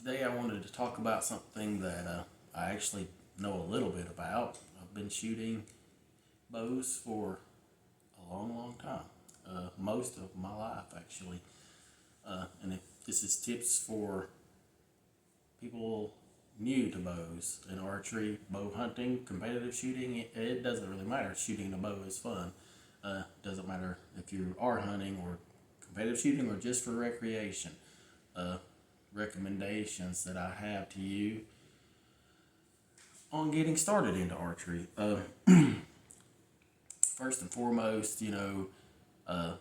Today I wanted to talk about something that I actually know a little bit about. I've been shooting bows for a long, long time, most of my life actually. And if this is tips for people new to bows and archery, bow hunting, competitive shooting, it doesn't really matter. Shooting a bow is fun. Doesn't matter if you are hunting or competitive shooting or just for recreation. Uh, Recommendations that I have to you on getting started into archery. First and foremost, uh,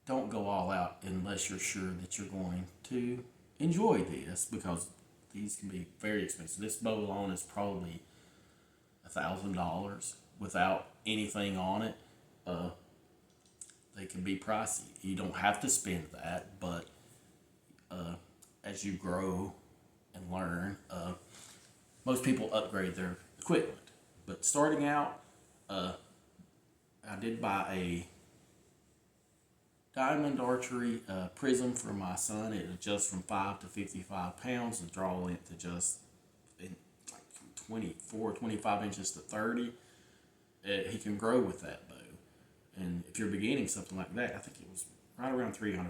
don't go all out unless you're sure that you're going to enjoy this because these can be very expensive. This bow alone is probably $1,000 without anything on it. Uh, they can be pricey. You don't have to spend that, but as you grow and learn, most people upgrade their equipment. But starting out, I did buy a diamond archery prism for my son. It adjusts from 5 to 55 pounds. The draw length adjusts in like from 24, 25 inches to 30. He can grow with that bow. And if you're beginning something like that, I think it was right around $300,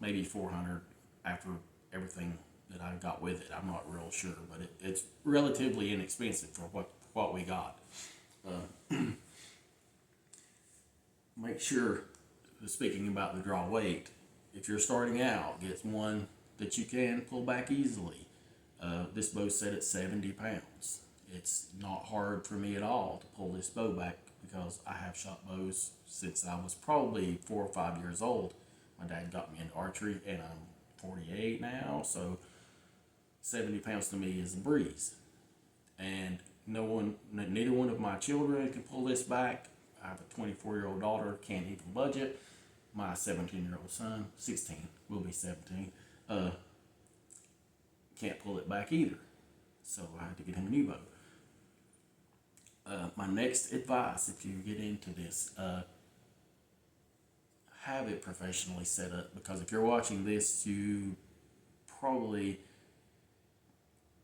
maybe 400 after everything that I got with it. I'm not real sure, but it's relatively inexpensive for what we got. Make sure, speaking about the draw weight, if you're starting out, get one that you can pull back easily. This bow's set at 70 pounds. It's not hard for me at all to pull this bow back because I have shot bows since I was probably 4 or 5 years old. My dad got me into archery and I'm 48 now, so 70 pounds to me is a breeze. And neither one of my children can pull this back. I have a 24-year-old daughter, can't even budget. My 17-year-old son, 16, will be 17, can't pull it back either. So I had to get him a new bow. My next advice, if you get into this, have it professionally set up, because if you're watching this, you probably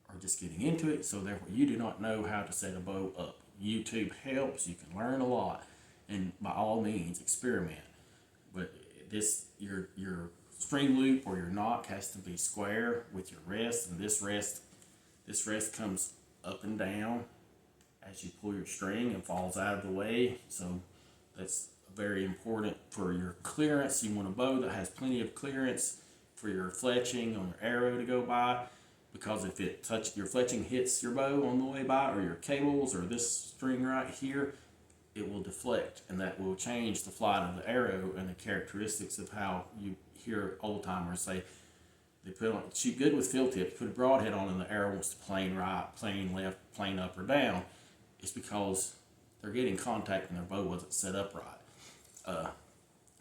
are just getting into it, so therefore you do not know how to set a bow up. YouTube helps, you can learn a lot, and by all means experiment. But your string loop or your nock has to be square with your rest, and this rest comes up and down as you pull your string and falls out of the way. So that's very important for your clearance. You want a bow that has plenty of clearance for your fletching on your arrow to go by, because if your fletching hits your bow on the way by, or your cables, or this string right here, it will deflect, and that will change the flight of the arrow and the characteristics of how you hear old timers say they shoot good with field tips, put a broadhead on, and the arrow wants to plane right, plane left, plane up or down. It's because they're getting contact and their bow wasn't set up right.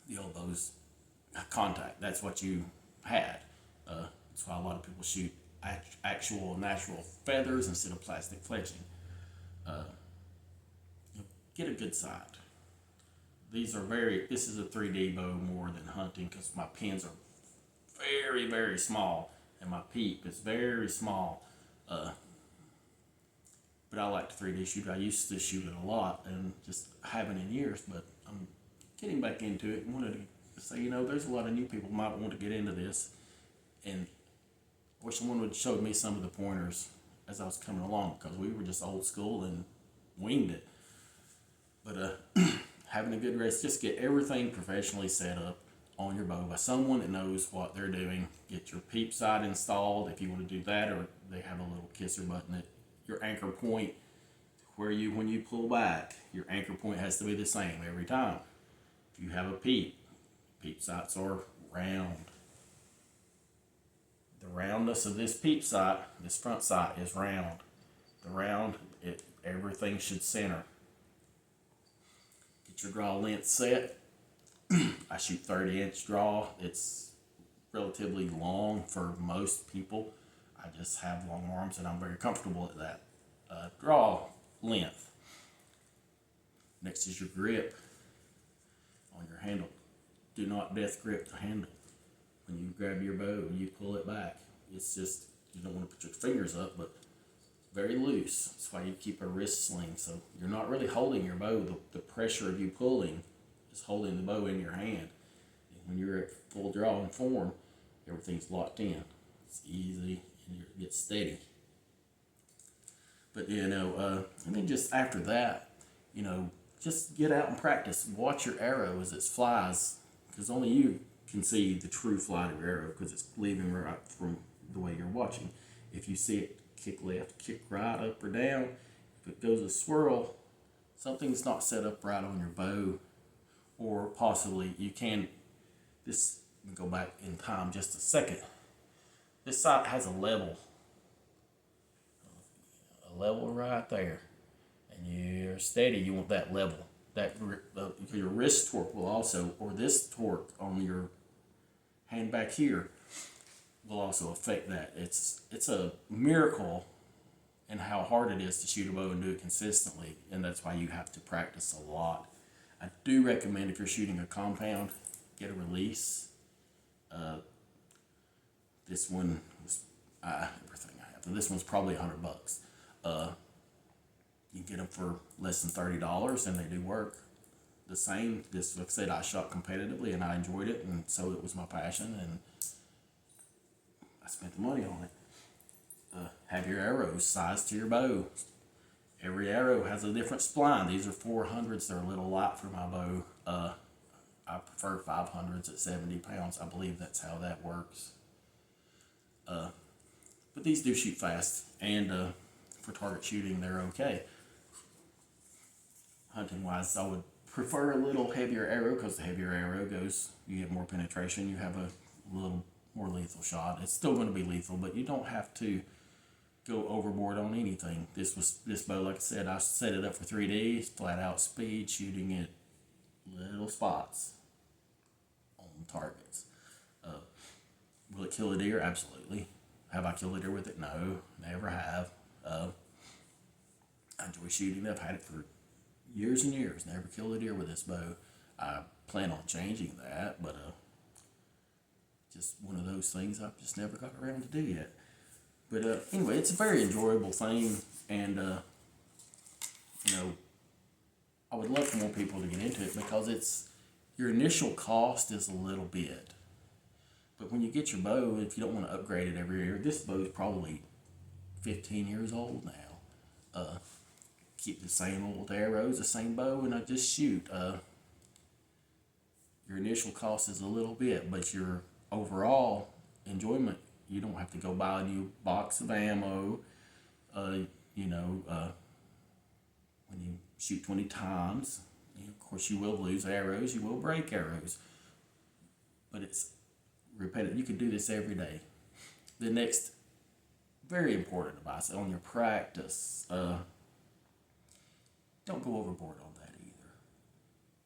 The old bows contact, that's what you had. That's why a lot of people shoot actual natural feathers instead of plastic fletching. Get a good sight. This is a 3D bow more than hunting, because my pins are very, very small and my peep is very small. But I like to 3D shoot. I used to shoot it a lot and just haven't in years, but I'm getting back into it and wanted to say, there's a lot of new people who might want to get into this, and I wish someone would have showed me some of the pointers as I was coming along, because we were just old school and winged it. But having a good race, just get everything professionally set up on your bow by someone that knows what they're doing. Get your peep sight installed if you want to do that, or they have a little kisser button at your anchor point, where when you pull back, your anchor point has to be the same every time. If you have a peep sights are round. The roundness of this peep sight, this front sight, is round. Everything should center. Get your draw length set. I shoot 30-inch draw. It's relatively long for most people. I just have long arms and I'm very comfortable at that draw length. Next is your grip on your handle. Do not death grip the handle. when you grab your bow and you pull it back, it's just, you don't want to put your fingers up, but very loose. That's why you keep a wrist sling. So you're not really holding your bow. The pressure of you pulling is holding the bow in your hand. And when you're at full draw and form, everything's locked in. It's easy and you get steady. But and then just after that, just get out and practice. Watch your arrow as it flies, because only you can see the true flight of your arrow, because it's leaving right from the way you're watching. If you see it kick left, kick right, up or down, if it goes a swirl, something's not set up right on your bow, or possibly you can. This, let me go back in time just a second. This sight has a level right there, and you're steady. You want that level. That your wrist torque will also, or this torque on your hand back here, will also affect that. It's a miracle in how hard it is to shoot a bow and do it consistently, and that's why you have to practice a lot. I do recommend, if you're shooting a compound, get a release. This one was everything I have. So this one's probably $100. You can get them for less than $30, and they do work the same. This, like I said, I shot competitively and I enjoyed it, and so it was my passion, and I spent the money on it. Have your arrows sized to your bow. Every arrow has a different spline. These are 400s. They're a little light for my bow. I prefer 500s at 70 pounds. I believe that's how that works. But these do shoot fast, and for target shooting, they're okay. Hunting wise, I would prefer a little heavier arrow, because the heavier arrow you get more penetration, you have a little more lethal shot. It's still going to be lethal, but you don't have to go overboard on anything. This bow, like I said, I set it up for 3D, flat out speed, shooting at little spots on targets. Will it kill a deer? Absolutely. Have I killed a deer with it? No, never have. I enjoy shooting it. I've had it for years and years. Never killed a deer with this bow. I plan on changing that, but just one of those things I've just never got around to do yet. But anyway, it's a very enjoyable thing, and I would love for more people to get into it, because your initial cost is a little bit. But when you get your bow, if you don't want to upgrade it every year, this bow is probably 15 years old now. Keep the same old arrows, the same bow, and I just shoot. Your initial cost is a little bit, but your overall enjoyment, you don't have to go buy a new box of ammo. When you shoot 20 times, of course you will lose arrows, you will break arrows, but it's repetitive. You can do this every day. The next very important advice on your practice, don't go overboard on that either.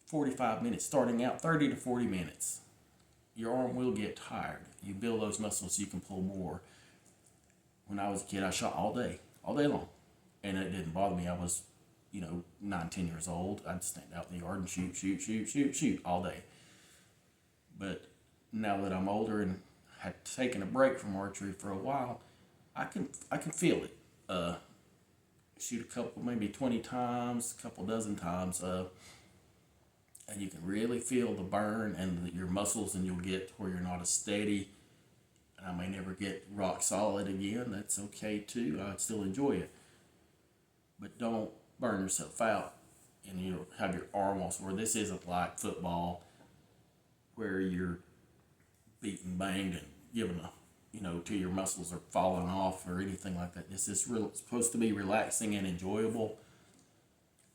45 minutes, starting out 30 to 40 minutes. Your arm will get tired. You build those muscles so you can pull more. When I was a kid, I shot all day long. And it didn't bother me. I was, 9, 10 years old. I'd stand out in the yard and shoot all day. But now that I'm older and had taken a break from archery for a while, I can feel it. Shoot a couple, maybe 20 times, a couple dozen times, and you can really feel the burn and your muscles, and you'll get to where you're not as steady. And I may never get rock solid again. That's okay too. I still enjoy it, but don't burn yourself out and have your arm all sore. This isn't like football where you're beating, banged, and giving till your muscles are falling off or anything like that. This is supposed to be relaxing and enjoyable,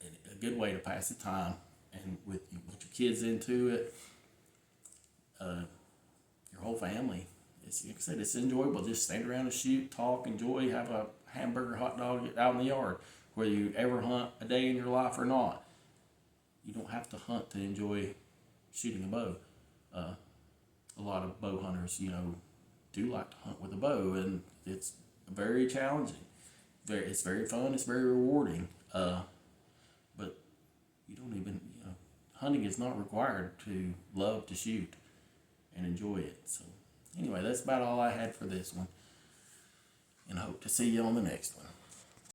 and a good way to pass the time. And with your kids into it, your whole family. It's, like I said, it's enjoyable. Just stand around and shoot, talk, enjoy, have a hamburger, hot dog out in the yard. Whether you ever hunt a day in your life or not, you don't have to hunt to enjoy shooting a bow. A lot of bow hunters, do like to hunt with a bow, and it's very challenging. It's very fun. It's very rewarding. But you don't even, hunting is not required to love to shoot and enjoy it. So Anyway, that's about all I had for this one. And I hope to see you on the next one.